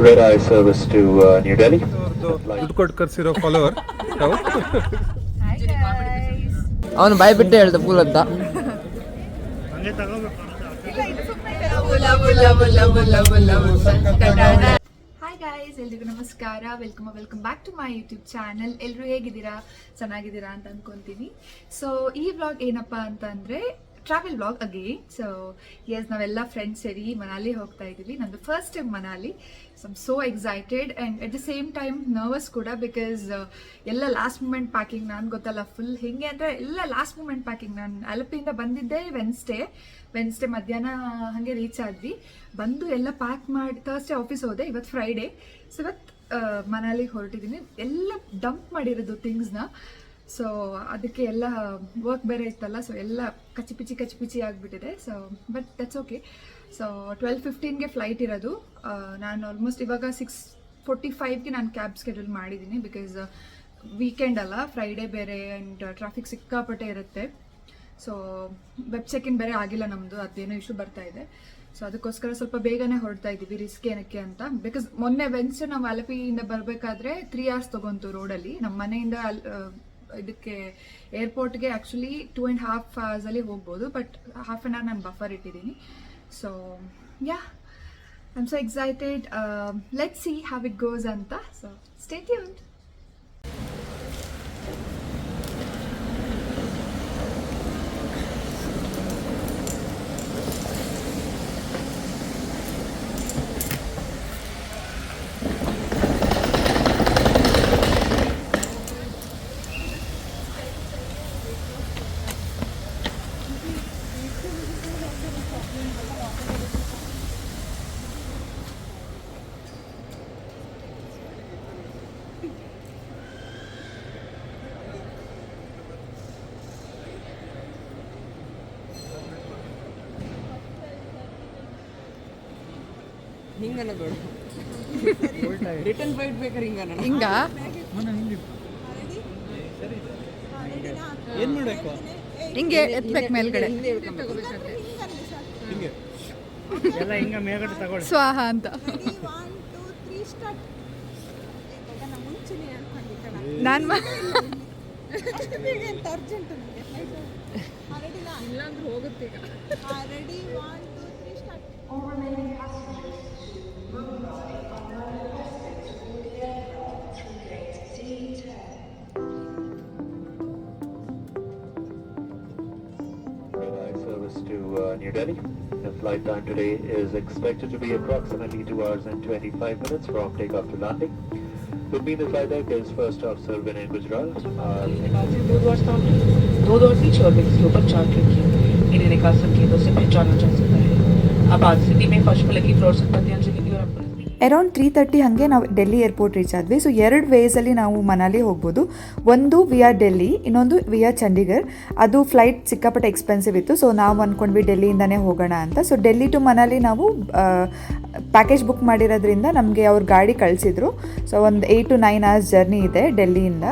Red Eye service to New Delhi. ದುಡ್ಡು ಕೊಟ್ಟು ಕರ್ಸಿರೋ follower ಅವನು ಬಾಯ್ ಬಿಟ್ಟು ಹೇಳ್ದ ಫುಲ್ ಅಂತ. ಹಾಯ್ ಗಾಯ್ಸ್, ಎಲ್ರಿಗೂ ನಮಸ್ಕಾರ. Welcome back to my YouTube channel. ಎಲ್ಲರೂ ಹೇಗಿದ್ದೀರಾ? ಚೆನ್ನಾಗಿದ್ದೀರಾ ಅಂತ ಅನ್ಕೊಂತೀನಿ. ಸೊ ಈ ವ್ಲಾಗ್ ಏನಪ್ಪ ಅಂತ ಅಂದರೆ travel vlog again. So yes, ನಾವೆಲ್ಲ ಫ್ರೆಂಡ್ಸ್ ಸೇರಿ ಮನಾಲಿ ಹೋಗ್ತಾ ಇದ್ದೀವಿ. ನಂದು first time Manali. So I'm so excited and at the same time nervous ಕೂಡ, ಬಿಕಾಸ್ ಎಲ್ಲ ಲಾಸ್ಟ್ ಮೂಮೆಂಟ್ ಪ್ಯಾಕಿಂಗ್. ನಾನು ಗೊತ್ತಲ್ಲ ಫುಲ್ ಹೆಂಗೆ ಅಂದರೆ ಎಲ್ಲ ಲಾಸ್ಟ್ ಮೂಮೆಂಟ್ ಪ್ಯಾಕಿಂಗ್. ನಾನು ಅಲಪಿಯಿಂದ ಬಂದಿದ್ದೆ ವೆನ್ಸ್ಡೇ ಮಧ್ಯಾಹ್ನ ಹಾಗೆ ರೀಚ್ ಆದ್ವಿ. ಬಂದು ಎಲ್ಲ ಪ್ಯಾಕ್ ಮಾಡಿ ಥರ್ಸ್ಡೇ ಆಫೀಸ್ ಹೋದೆ. ಇವತ್ತು ಫ್ರೈಡೇ. ಸೊ ಇವತ್ತು ಮನಾಲಿಗೆ ಹೊರಟಿದ್ದೀನಿ. ಎಲ್ಲ ಡಂಪ್ ಮಾಡಿರೋದು ಥಿಂಗ್ಸ್ನ. ಸೊ ಅದಕ್ಕೆ ಎಲ್ಲ ವರ್ಕ್ ಬೇರೆ ಇತ್ತಲ್ಲ, ಸೊ ಎಲ್ಲ ಕಚ್ಚಿಪಿಚಿ ಆಗಿಬಿಟ್ಟಿದೆ. So but that's okay. So 12:15ಗೆ ಫ್ಲೈಟ್ ಇರೋದು. ನಾನು ಆಲ್ಮೋಸ್ಟ್ ಇವಾಗ 6:45ಗೆ ನಾನು ಕ್ಯಾಬ್ ಸ್ಕೆಡ್ಯೂಲ್ ಮಾಡಿದ್ದೀನಿ, ಬಿಕಾಸ್ ವೀಕೆಂಡ್ ಅಲ್ಲ, ಫ್ರೈಡೇ ಬೇರೆ ಆ್ಯಂಡ್ ಟ್ರಾಫಿಕ್ ಸಿಕ್ಕಾಪಟ್ಟೆ ಇರುತ್ತೆ. ಸೊ ವೆಬ್ ಚೆಕ್-ಇನ್ ಬೇರೆ ಆಗಿಲ್ಲ ನಮ್ಮದು, ಅದೇನೋ ಇಶ್ಯೂ ಬರ್ತಾ ಇದೆ. ಸೊ ಅದಕ್ಕೋಸ್ಕರ ಸ್ವಲ್ಪ ಬೇಗನೆ ಹೊರಡ್ತಾ ಇದ್ದೀವಿ, ರಿಸ್ಕ್ ಏನಕ್ಕೆ ಅಂತ. ಬಿಕಾಸ್ ಮೊನ್ನೆ ವೆನ್ಸ್ಡೇ ನಾವು ಅಲಪಿಯಿಂದ ಬರಬೇಕಾದ್ರೆ 3 hours ತೊಗೊಂತು ರೋಡಲ್ಲಿ. ನಮ್ಮ ಮನೆಯಿಂದ ಇದಕ್ಕೆ ಏರ್ಪೋರ್ಟ್ಗೆ ಆ್ಯಕ್ಚುಲಿ 2.5 hours ಹೋಗ್ಬೋದು, ಬಟ್ ಹಾಫ್ ಆನ್ ಅವರ್ ನಾನು ಬಫರ್ ಇಟ್ಟಿದ್ದೀನಿ. So yeah, I am so excited. Let's see how it goes ಅಂತ. So stay tuned. ಹಿಂಗನ ಬೇಡ, ರಿಟರ್ನ್ ಫ್ಲೈಟ್ ಬೇಕಾರೆ ಹಿಂಗನ ಹಿಂಗ ಏನ್ ಮಾಡಬೇಕು? ಹಿಂಗೆ ಎತ್ಬೇಕು ಮೇಲ್ಗಡೆ, ಹಿಂಗೆ ಎಲ್ಲ ಹಿಂಗ ಮೇಲ್ಗಡೆ ತಗೊಳ್ಳಿ. ಸ್ವಾಹ ಅಂತ. ನಾನು ಹೋಗುತ್ತೆ ಈಗ. To New Delhi. The flight time today is expected to be approximately 2 hours and 25 minutes from takeoff to landing. With me the flight deck is first officer Vinay Gujral. दो दौर से शोरबिल्स के ऊपर चार्ट रखिए. इन्हें निकाल संकेतों से पहचाना जा सकता है. अब आज स्थिति में फर्श पर लगी फ्लोरेसेंट बत्तियां जलेंगी और आपको ಅರೌಂಡ್ 3:30 ಹಾಗೆ ನಾವು ಡೆಲ್ಲಿ ಏರ್ಪೋರ್ಟ್ ರೀಚ್ ಆದ್ವಿ. ಸೊ 2 ವೇಸಲ್ಲಿ ನಾವು ಮನಾಲಿ ಹೋಗ್ಬೋದು. ಒಂದು ವಿಯಾ ಡೆಲ್ಲಿ, ಇನ್ನೊಂದು ವಿಯಾ ಚಂಡೀಗಢ. ಅದು ಫ್ಲೈಟ್ ಸಿಕ್ಕಾಪಟ್ಟೆ ಎಕ್ಸ್ಪೆನ್ಸಿವ್ ಇತ್ತು. ಸೊ ನಾವು ಅಂದ್ಕೊಂಡ್ವಿ ಡೆಲ್ಲಿಯಿಂದನೇ ಹೋಗೋಣ ಅಂತ. ಸೊ ಡೆಲ್ಲಿ ಟು ಮನಾಲಿ ನಾವು ಪ್ಯಾಕೇಜ್ ಬುಕ್ ಮಾಡಿರೋದ್ರಿಂದ ನಮಗೆ ಅವ್ರ ಗಾಡಿ ಕಳಿಸಿದ್ರು. ಸೊ ಒಂದು 8 to 9 hours ಜರ್ನಿ ಇದೆ ಡೆಲ್ಲಿಯಿಂದ.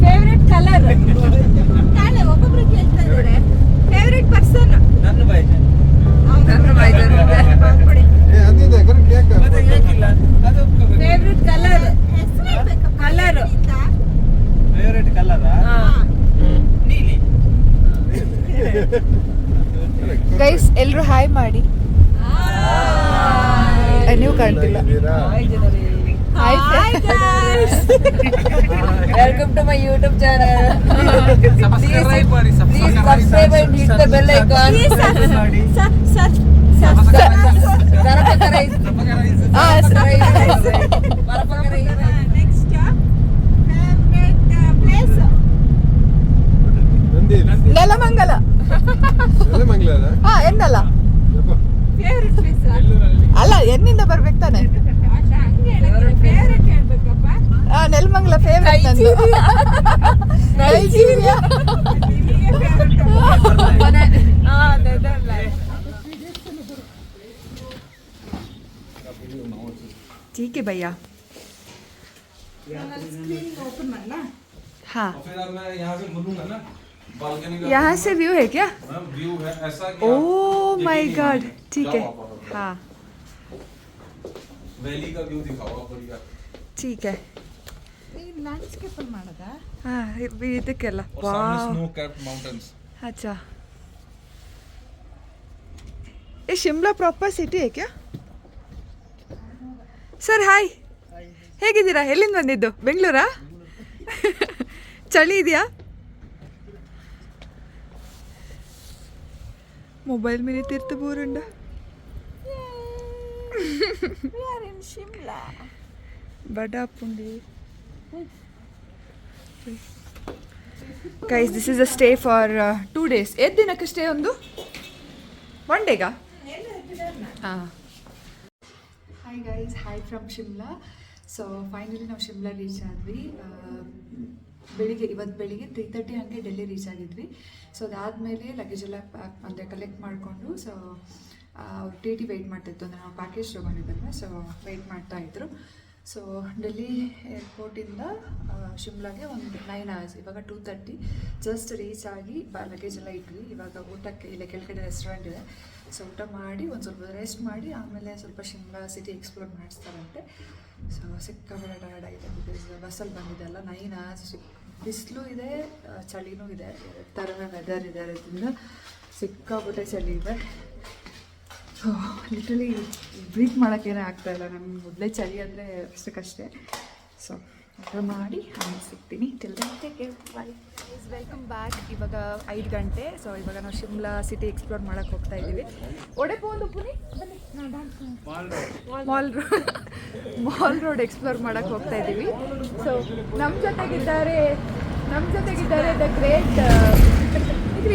ಫೇವ್ರೆಟ್ ಕಲರ್ ಫೇವ್ರೆಟ್ ಪರ್ಸನ್ ನನ್ನ ಬಾಯ್ಜನ್ ಅದಿದೆ ಕೇಕ್ ಮಾಡಿ. ನೀವು ಕಾಣ್ತಿಲ್ಲ. Welcome to my YouTube channel. Please subscribe and hit the bell icon. Nelamangala. ಎನ್ನಲ್ಲ ಅಲ್ಲ, ಎನ್ನಿಂದ ಬರ್ಬೇಕು ತಾನೆ. ನೆಲಮಂಗಲ ಫೇವ್ರೆಟ್ ನಂದು. ನೈಜೀರಿಯಾ. ठीक है भैया. हाँ, यहाँ से व्यू है क्या? व्यू है ऐसा कि ओह माय गॉड. ठीक है. हाँ वैली का व्यू दिखाओ बढ़िया. ठीक है. हाँ ಇದಕ್ಕೆಲ್ಲ. सामने स्नो कैप्ड माउंटेन्स. अच्छा, ये शिमला प्रॉपर सिटी है क्या? ಸರ್ ಹಾಯ್, ಹೇಗಿದ್ದೀರಾ? ಎಲ್ಲಿಂದ ಬಂದಿದ್ದು? ಬೆಂಗಳೂರಾ? ಚಳಿ ಇದೆಯಾ? ಮೊಬೈಲ್ ಮೇಲೆ ತಿರ್ತು ಬೋರುಂಡ. ಬಡಾ ಪುಂಡಿ. Guys, this is a stay for 2 days. ಎಷ್ಟು ದಿನಕ್ಕೆ ಸ್ಟೇ? ಒಂದು 1 ಡೇಗಾ? ಹಾಂ. Hi guys, hi from Shimla. So finally ನಾವು ಶಿಮ್ಲಾ ರೀಚ್ ಆದ್ವಿ. ಇವತ್ತು ಬೆಳಿಗ್ಗೆ 3:30 ಹಂಗೆ ಡೆಲ್ಲಿ ರೀಚ್ ಆಗಿದ್ವಿ. ಸೊ ಅದಾದಮೇಲೆ ಲಗೇಜ್ ಎಲ್ಲ ಅಂದರೆ ಕಲೆಕ್ಟ್ ಮಾಡಿಕೊಂಡು, ಸೊ ಅವ್ರು ಟಿ ವೆಯ್ಟ್ ಮಾಡ್ತಿತ್ತು. ಅಂದರೆ ನಾವು ಪ್ಯಾಕೇಜ್ ತೊಗೊಂಡಿದ್ದಲ್ವ, ಸೊ ವೆಯ್ಟ್ ಮಾಡ್ತಾಯಿದ್ರು. ಸೊ ಡೆಲ್ಲಿ ಏರ್ಪೋರ್ಟಿಂದ ಶಿಮ್ಲಾಗೆ ಒಂದು 9 hours. ಇವಾಗ 2:30 ಜಸ್ಟ್ ರೀಚ್ ಆಗಿ ಲಗೇಜ್ ಎಲ್ಲ ಇಟ್ವಿ. ಇವಾಗ ಊಟಕ್ಕೆ ಇಲ್ಲೇ ಕೆಳಗಡೆ ರೆಸ್ಟೋರೆಂಟ್ ಇದೆ. ಸೊ ಊಟ ಮಾಡಿ ಒಂದು ಸ್ವಲ್ಪ ರೆಸ್ಟ್ ಮಾಡಿ ಆಮೇಲೆ ಸ್ವಲ್ಪ ಶಿಮ್ಲಾ ಸಿಟಿ ಎಕ್ಸ್ಪ್ಲೋರ್ ಮಾಡಿಸ್ತಾರಂತೆ. ಸೊ ಸಿಕ್ಕಾಪಟ್ಟೆ ಟಯರ್ಡ್ ಆಗಿದೆ, ಬಿಕಾಸ್ ಬಸ್ಸಲ್ಲಿ ಬಂದಿದೆ ಅಲ್ಲ. 9 hours ಬಿಸಿಲು ಇದೆ, ಚಳಿನೂ ಇದೆ, ಥರವೇ ವೆದರ್ ಇದೆ. ಅದರಿಂದ ಸಿಕ್ಕಾಪಟ್ಟೆ ಚಳಿ ಇದೆ. ಸೊ ಲಿಟ್ರಲಿ ಬ್ರೀತ್ ಮಾಡೋಕ್ಕೇನೇ ಆಗ್ತಾಯಿಲ್ಲ. ನಮ್ಗೆ ಮೊದಲೇ ಚಳಿ ಅಂದರೆ ಅಷ್ಟಕ್ಕಷ್ಟೇ. ಸೊ ಊಟ ಮಾಡಿ ಆಮೇಲೆ ಸಿಗ್ತೀನಿ. Till then take care, bye. Welcome back. ಇವಾಗ 5 ಗಂಟೆ. ಸೊ ಇವಾಗ ನಾವು ಶಿಮ್ಲಾ ಸಿಟಿ ಎಕ್ಸ್ಪ್ಲೋರ್ ಮಾಡೋಕ್ಕೆ ಹೋಗ್ತಾ ಇದ್ದೀವಿ. ಒಡೆಪೋಂದು ಪುನಿ ಮಾಲ್ ರೋಡ್ ಎಕ್ಸ್ಪ್ಲೋರ್ ಮಾಡೋಕ್ಕೆ ಹೋಗ್ತಾ ಇದ್ದೀವಿ. ಸೊ ನಮ್ಮ ಜೊತೆಗಿದ್ದಾರೆ ದ ಗ್ರೇಟ್.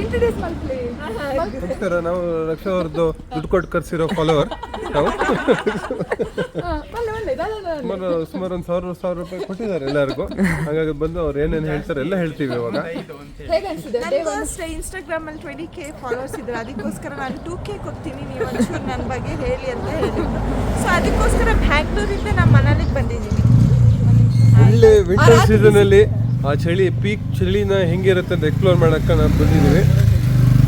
ಇಂಟ್ರೊಡ್ಯೂಸ್ ಮಾಡ್ತೀವಿ. ನಮಸ್ಕಾರ, ನಾವು ರಕ್ಷಾ ಅವ್ರದ್ದು ದುಡ್ಡು ಕೊಟ್ಟು ಕರ್ಸಿರೋ ಫಾಲೋವರ್. ನಾವು ಸುಮಾರು ಒಂದು 1,000 ರೂಪಾಯಿ ಕೊಟ್ಟಿದ್ದಾರೆ ಎಲ್ಲರಿಗೂ. ಹಾಗಾಗಿ ಬಂದು ಅವ್ರು ಏನೇನು ಹೇಳ್ತಾರೆ ಎಲ್ಲ ಹೇಳ್ತೀವಿ. ಇವಾಗ ಅಷ್ಟೇ ಇನ್ಸ್ಟಾಗ್ರಾಮ್ ಅಲ್ಲಿ 20K ಫಾಲೋವರ್ಸ್ ಇದ್ರು. ಅದಕ್ಕೋಸ್ಕರ ನಾನು 2K ಕೊಡ್ತೀನಿ, ನೀವು ಒಂಚೂರು ನನ್ನ ಬಗ್ಗೆ ಹೇಳಿ ಅಂತ ಹೇಳಿದ್ರು. ಸೊ ಅದಕ್ಕೋಸ್ಕರ ಬ್ಯಾಂಗ್ಳೂರಿಂದ ನಮ್ಮ ಮನಾಲಿಗೆ ಬಂದಿದ್ದೀನಿ. ಇಲ್ಲಿ ವಿಂಟರ್ ಸೀಸನಲ್ಲಿ ಆ ಚಳಿ, ಪೀಕ್ ಚಳಿನ ಹೆಂಗಿರುತ್ತೆ ಅಂತ ಎಕ್ಸ್ಪ್ಲೋರ್ ಮಾಡಕ್ಕೆ ನಾವು ಬಂದಿದ್ದೀವಿ.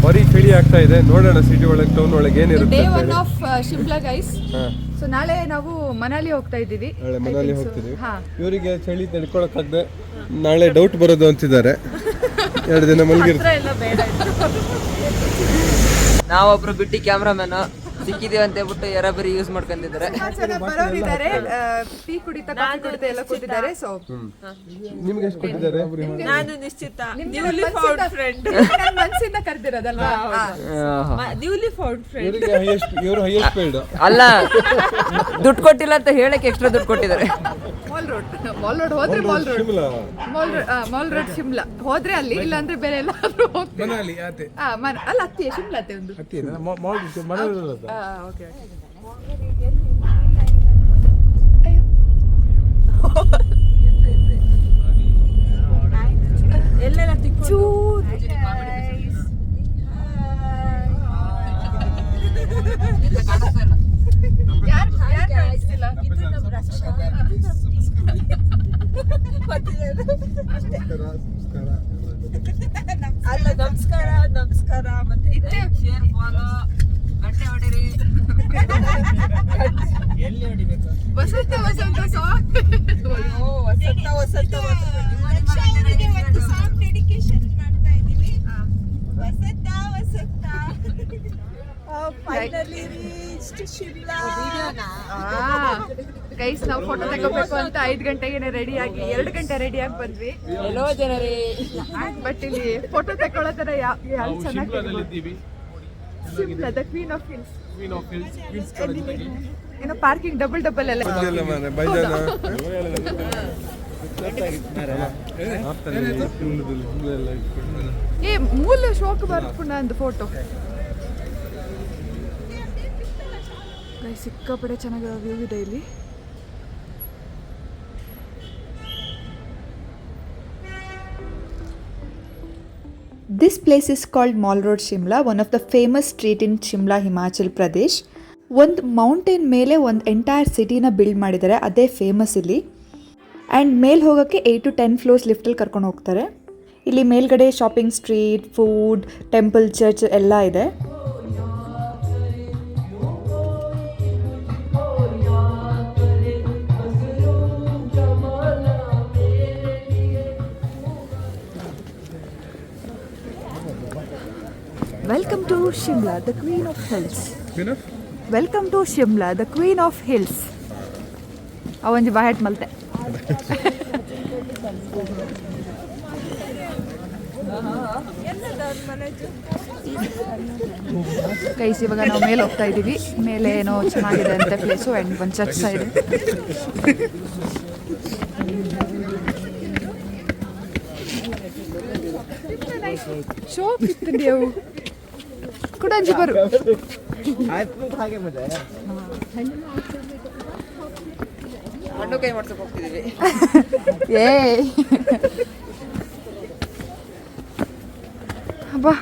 ಭಾರಿ ಚಳಿ ಆಗ್ತಾ ಇದೆ. ನೋಡೋಣ ಸಿಟಿ ಒಳಗೆ, ಟೌನ್ ಒಳಗೆ ಏನಿರುತ್ತೆ. Day 1 of Shimla guys. So ನಾಳೆ ನಾವು ಮನಾಲಿ ಹೋಗ್ತಾ ಇದ್ದೀವಿ. ನಾಳೆ ಮನಾಲಿ ಹೋಗ್ತಿದ್ದೀವಿ. ಇವರಿಗೆ ಚಳಿ ತಡ್ಕೊಳಕ್ಕಾಗದೆ ನಾಳೆ ಡೌಟ್ ಬರೋದು ಅಂತಿದ್ದಾರೆ. 2 ದಿನ ಮಲಗಿರ್ತಾರೆ. ನಾವೊಬ್ರು ಬಿಟ್ಟು ಕ್ಯಾಮ್ರಾಮನ್ ಸಿಕ್ಕಿದೀವಿ ಅಂತ ಹೇಳ್ಬಿಟ್ಟು ಯಾರೊಬ್ಬರು ಯೂಸ್ ಮಾಡ್ಕೊಂಡಿದ್ದಾರೆ. ಬರೋರಿದ್ದಾರೆ, ಟೀ ಕುಡಿತಾ ಕಾಫಿ ಕುಡಿತಾ ಎಲ್ಲ ಕೂತಿದ್ದಾರೆ. ಸೊ ನಿಮ್ಗೆ ಎಷ್ಟು ಕೊಟ್ಟಿದ್ದಾರೆ? ನಾನು ನಿಶ್ಚಿತ ನ್ಯೂಲಿ ಫೌಂಡ್ ಫ್ರೆಂಡ್. ನನ್ನ ಮನಸ್ಸಿಂದ ಕರೆದಿರೋದಲ್ವಾ? Newly found friend. ಇವರು ಹೈಯೆಸ್ಟ್ ಪೇಯ್ಡ್ ಅಲ್ಲ, ದುಡ್ಡು ಕೊಟ್ಟಿಲ್ಲ ಅಂತ ಹೇಳಕ್ಕೆ ಎಕ್ಸ್ಟ್ರಾ ದುಡ್ಡು ಕೊಟ್ಟಿದ್ದಾರೆ. ಮಾಲ್ ರೋಡ್ ಹೋದ್ರೆ ಮಾಲ್ ರೋಡ್ ಶಿಮ್ಲಾ ಹೋದ್ರೆ ಅಲ್ಲಿ, ಇಲ್ಲ ಅಂದ್ರೆ ಬೇರೆ ಎಲ್ಲಾದ್ರೂ ಹೋಗ್ತೀವಿ. ಮನಾಲಿ ಆತೆ. ಅಲ್ಲ ಹತ್ತಿ ಶಿಮ್ಲಾ ಅತ್ತೆ ಒಂದು. ಓಕೆ. ಎಲ್ಲೆಲ್ಲ ತಿಕ್ಕೊಂಡು ಅಲ್ಲ, ನಮಸ್ಕಾರ ಮತ್ತೆ ಶೇರ್ ಫಾಲೋ ಗಂಟೆ ಹೊಡಿರಿ. ಎಲ್ಲಿ ಹೊಡಿಬೇಕು? ವಸಂತ ಸಾಂಗ್ ಡೆಡಿಕೇಶನ್ ಮಾಡ್ತಾ ಇದೀವಿ. ಫೈನಲಿ ಶಿಮ್ಲಾ. ಗೈಸ್ ನಾವು ಫೋಟೋ ತಗೋಬೇಕು ಅಂತ 5 ಗಂಟೆಗೆ ರೆಡಿ ಆಗಿ 2 ಗಂಟೆ ರೆಡಿ ಆಗಿ ಬಂದ್ವಿ. ಎಲ್ಲೋ ಜನರೇ ಬಟ್ ಇಲ್ಲಿ ಫೋಟೋ ತಗೊಳ್ಳೋ ತರ ಯಾವ ಚೆನ್ನಾಗಿ Shimla the queen of hills. ಏನೋ ಪಾರ್ಕಿಂಗ್ ಡಬಲ್ ಎಲ್ಲ ಏ ಮೂಲ ಶೋಕ್ ಬರ್ಪುಣ ಅಂದ ಫೋಟೋ. ಸಿಕ್ಕಾಪಡೆ ಚೆನ್ನಾಗಿರೋ ವ್ಯೂ ಇದೆ ಇಲ್ಲಿ. This place is called Mall Road Shimla, one of the famous street in Shimla, Himachal Pradesh. ಒಂದು ಮೌಂಟೇನ್ ಮೇಲೆ ಒಂದು ಎಂಟೈರ್ ಸಿಟಿನ ಬಿಲ್ಡ್ ಮಾಡಿದ್ದಾರೆ, ಅದೇ ಫೇಮಸ್ ಇಲ್ಲಿ. ಆ್ಯಂಡ್ ಮೇಲೆ ಹೋಗೋಕ್ಕೆ 8 to 10 ಫ್ಲೋರ್ಸ್ ಲಿಫ್ಟಲ್ಲಿ ಕರ್ಕೊಂಡು ಹೋಗ್ತಾರೆ. ಇಲ್ಲಿ ಮೇಲ್ಗಡೆ shopping street, food, temple, church ಎಲ್ಲ ಇದೆ. Welcome to Shimla, the Queen of Hills. Welcome to Shimla, the Queen of Hills. ಅವಂಜಿ ಬಾಯಟ್ ಮಲ್ತೆ ಗೈಸ್ ಇವಾಗ ನಾವು ಮೇಲೆ ಹೋಗ್ತಾ ಇದ್ದೀವಿ. ಮೇಲೆ ಏನೋ ಚೆನ್ನಾಗಿದೆ ಅಂತ ಪ್ಲೇಸು ಆ್ಯಂಡ್ ಒಂದು ಚರ್ಚ್ ಇದೆ. ಶೋಪ್ ಇತ್ತು ಅವು ಕುಡಂಜಿ ಬರು ಹಣ್ಣು ಕೈ ಮಾಡ್ಸಕ್ ಹೋಗ್ತಿದೀವಿ. ಏ ಬಾ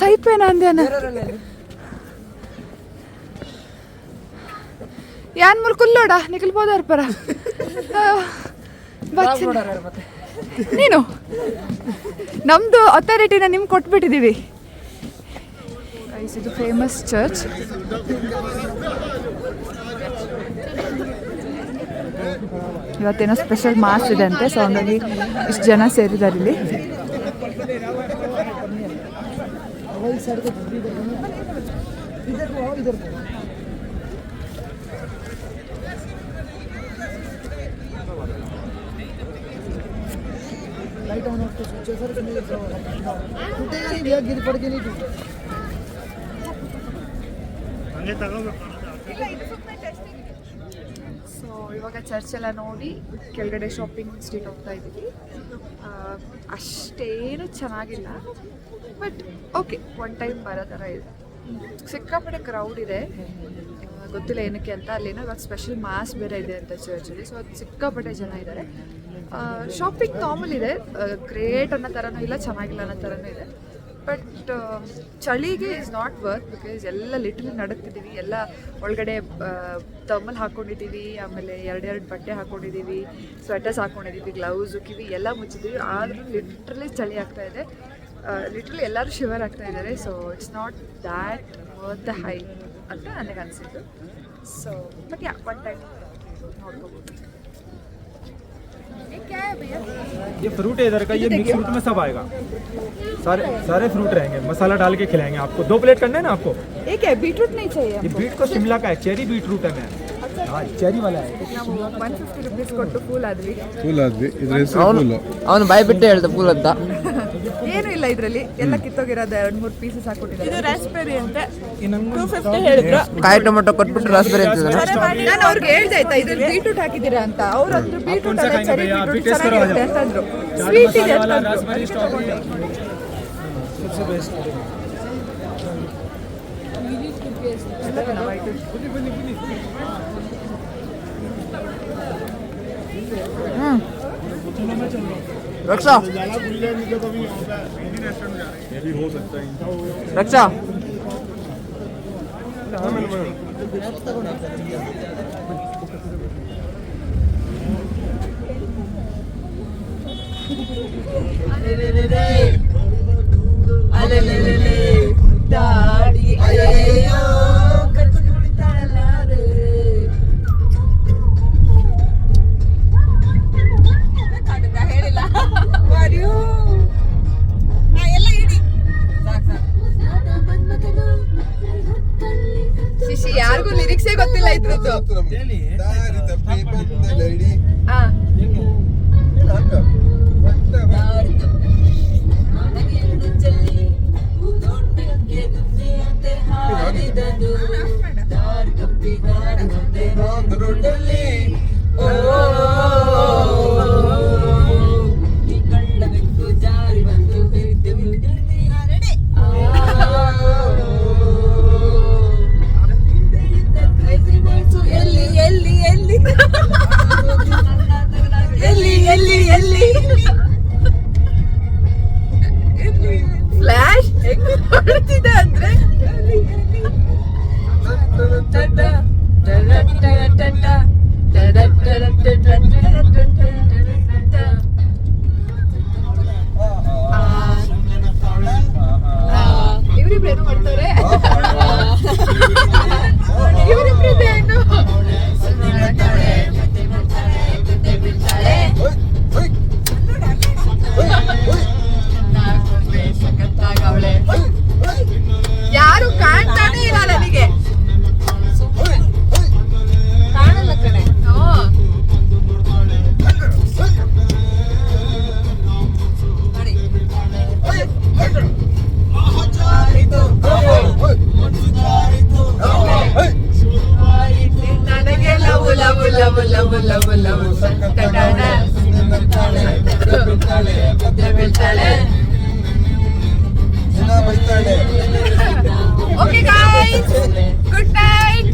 ಸೈಪೇನ ಅಂದೇನ ಯಾನ್ ಮುಲ್ ಕುಲ್ಲೋಡ ನಿಖಲ್ ಬೋದಾರ್ ಪರ ನೀನು ನಮ್ದು ಅಥಾರಿಟಿನ ನಿಮ್ಗೆ ಕೊಟ್ಬಿಟ್ಟಿದ್ದೀವಿ. ಇದು ಫೇಮಸ್ ಚರ್ಚ್. ಇವತ್ತೇನೋ ಸ್ಪೆಷಲ್ ಮಾಸ್ ಇದೆ ಅಂತೆ, ಸೊ ಹಂಗಾಗಿ ಇಷ್ಟು ಜನ ಸೇರಿದ್ದಾರೆ ಇಲ್ಲಿ. ಸೊ ಇವಾಗ ಚರ್ಚ್ ಎಲ್ಲ ನೋಡಿ ಕೆಳಗಡೆ ಶಾಪಿಂಗ್ ಸ್ಟ್ರೀಟ್ ಹೋಗ್ತಾ ಇದ್ದೀವಿ. ಅಷ್ಟೇನು ಚೆನ್ನಾಗಿಲ್ಲ, ಬಟ್ ಓಕೆ, ಒನ್ ಟೈಮ್ ಬರೋ ಥರ ಇದೆ. ಸಿಕ್ಕಾಪಟ್ಟೆ ಕ್ರೌಡ್ ಇದೆ, ಗೊತ್ತಿಲ್ಲ ಏನಕ್ಕೆ ಅಂತ. ಅಲ್ಲೇನೋ ಇವಾಗ ಸ್ಪೆಷಲ್ ಮಾಸ್ ಬೇರೆ ಇದೆ ಅಂತ ಚರ್ಚಲ್ಲಿ, ಸೊ ಅದು ಸಿಕ್ಕಾಪಟ್ಟೆ ಜನ ಇದ್ದಾರೆ. ಶಾಪಿಂಗ್ ನಾರ್ಮಲ್ ಇದೆ, ಗ್ರೇಟ್ ಅನ್ನೋ ಥರನೂ ಇಲ್ಲ, ಚೆನ್ನಾಗಿಲ್ಲ ಅನ್ನೋ ಥರನೂ ಇದೆ. ಬಟ್ ಚಳಿಗೆ ಇಸ್ ನಾಟ್ ವರ್ತ್, ಬಿಕಾಸ್ ಎಲ್ಲ ಲಿಟ್ರಲಿ ನಡುತ್ತಿದ್ದೀವಿ. ಎಲ್ಲ ಒಳಗಡೆ ಥರ್ಮಲ್ ಹಾಕ್ಕೊಂಡಿದ್ದೀವಿ, ಆಮೇಲೆ 2 ಬಟ್ಟೆ ಹಾಕ್ಕೊಂಡಿದ್ದೀವಿ, ಸ್ವೆಟರ್ಸ್ ಹಾಕ್ಕೊಂಡಿದ್ದೀವಿ, ಗ್ಲೌಸು, ಕಿವಿ ಎಲ್ಲ ಮುಚ್ಚಿದ್ದೀವಿ. ಆದರೂ ಲಿಟ್ರಲಿ ಚಳಿ ಆಗ್ತಾ ಇದೆ. ಲಿಟ್ರಲಿ ಎಲ್ಲರೂ ಶಿವರ್ ಆಗ್ತಾ ಇದ್ದಾರೆ. So it's not that worth the high ಅಂತ ನನಗೆ ಅನಿಸಿದ್ದು. So but yeah, one time ನೋಡ್ಕೋಬೋದು. ये फ्रूट है इधर का, ये मिक्स फ्रूट में सब आएगा, सारे फ्रूट रहेंगे, मसाला डाल के खिलाएंगे आपको. 2 प्लेट करना है ना आपको. एक है बीटरूट नहीं चाहिए. ये बीट को शिमला का है, चेरी बीट रूट है. मैं हाँ चेरी वाला है. ನಾವು 150 रुपीಸ್ ಕೊಟ್ಟು ಫೂಲ್ ಆದ್ವಿ. ಇದ್ರ ಹೆಸರು ಫೂಲ್. ಅವನು ಬಾಯಿ ಬಿಟ್ಟೆ ಹೇಳ್ದ ಫೂಲ್ ಅಂತ. ಏನು ಇಲ್ಲ ಇದರಲ್ಲಿ, ಎಲ್ಲ ಕಿತ್ತೋಗಿರೋದು 2-3 ಪೀಸಸ್ ಹಾಕ್ಕೊಟ್ಟಿದ್ದಾರೆ. ಇದು ರಾಸ್ಬೆರಿ ಅಂತೆ 250 ಹೇಳಿದ್ರು. ಕಾಯಿ ಟೊಮೆಟೊ ಕೊಟ್ಬಿಟ್ಟು ರಾಸ್ಬೆರಿ ಅಂತಿದ್ದಾರೆ. ನಾನು ಅವ್ರಿಗೆ ಹೇಳ್ದೆ ಆಯ್ತಾ ಇದ್ರಲ್ಲಿ ಬೀಟ್ರೂಟ್ ಹಾಕಿದ್ದೀರಾ ಅಂತ. ಅವ್ರು ಅದ್ರ ಬೀಟ್ರೂಟ್ ಅಲ್ಲ, ಚೆರಿ ಬೀಟ್ರೂಟ್ ಚೆನ್ನಾಗಿರುತ್ತೆ ಅಂತಂದ್ರು. ಸ್ವೀಟ್ ಇದೆ ಅಂತಂದ್ರು. रक्षा रक्षा ಎಲ್ಲ ಇಡಿ ಛೀ, ಯಾರಿಗೂ ಲಿರಿಕ್ಸೇ ಗೊತ್ತಿಲ್ಲ ಇದ್ರದ್ದು. ಹಾ ಫ್ಲಾಶ್ ಹೆಂಗ್ ಮಾಡ್ತಿದ್ದ ಅಂದ್ರೆ ಇವರಿಬ್ರು ಏನೋ ಮಾಡ್ತಾರೆ. ಇವರಿಬ್ರು ಏನು ಯಾರು ಕಾಣ್ತಾನೆ ಇಲ್ಲ ನನಗೆ. ಕಾಣಲ್ಲ ಕಣೆ. ನನಗೆ love love love love love love Okay guys, good night.